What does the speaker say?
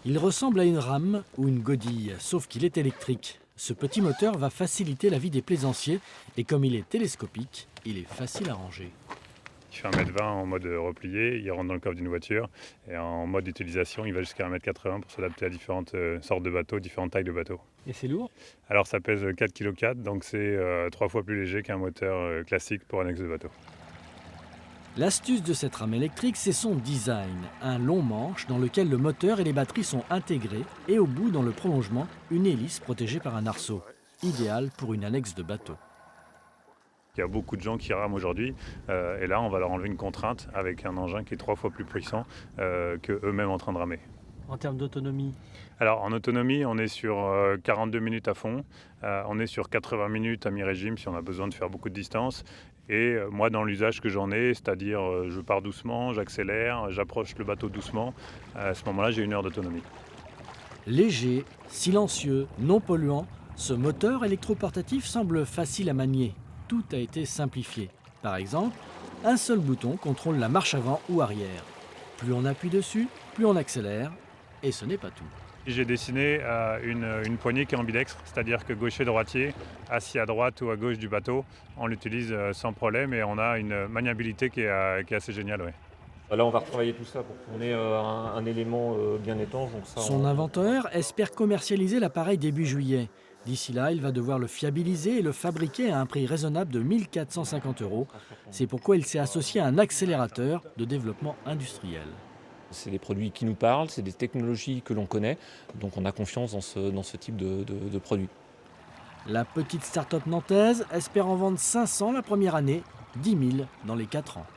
Il ressemble à une rame ou une godille, sauf qu'il est électrique. Ce petit moteur va faciliter la vie des plaisanciers et comme il est télescopique, il est facile à ranger. Il fait 1,20 m en mode replié, il rentre dans le coffre d'une voiture et en mode d'utilisation, il va jusqu'à 1,80 m pour s'adapter à différentes sortes de bateaux, différentes tailles de bateaux. Et c'est lourd? Alors ça pèse 4,4 kg, donc c'est 3 fois plus léger qu'un moteur classique pour un ex de bateau. L'astuce de cette rame électrique, c'est son design. Un long manche dans lequel le moteur et les batteries sont intégrés et au bout, dans le prolongement, une hélice protégée par un arceau. Idéal pour une annexe de bateau. Il y a beaucoup de gens qui rament aujourd'hui et là on va leur enlever une contrainte avec un engin qui est 3 fois plus puissant qu'eux-mêmes en train de ramer. En termes d'autonomie? Alors en autonomie, on est sur 42 minutes à fond, on est sur 80 minutes à mi-régime si on a besoin de faire beaucoup de distance. Et moi dans l'usage que j'en ai, c'est-à-dire je pars doucement, j'accélère, j'approche le bateau doucement, à ce moment-là j'ai 1 heure d'autonomie. Léger, silencieux, non polluant, ce moteur électroportatif semble facile à manier. Tout a été simplifié. Par exemple, un seul bouton contrôle la marche avant ou arrière. Plus on appuie dessus, plus on accélère. Et ce n'est pas tout. J'ai dessiné une poignée qui est ambidextre, c'est-à-dire que gaucher-droitier, assis à droite ou à gauche du bateau, on l'utilise sans problème et on a une maniabilité qui est assez géniale. Ouais. Là, on va retravailler tout ça pour qu'on ait un élément bien étanche. Donc ça, Son inventeur espère commercialiser l'appareil début juillet. D'ici là, il va devoir le fiabiliser et le fabriquer à un prix raisonnable de 1 450 €. C'est pourquoi il s'est associé à un accélérateur de développement industriel. C'est des produits qui nous parlent, c'est des technologies que l'on connaît, donc on a confiance dans ce type de produit. La petite start-up nantaise espère en vendre 500 la première année, 10 000 dans les 4 ans.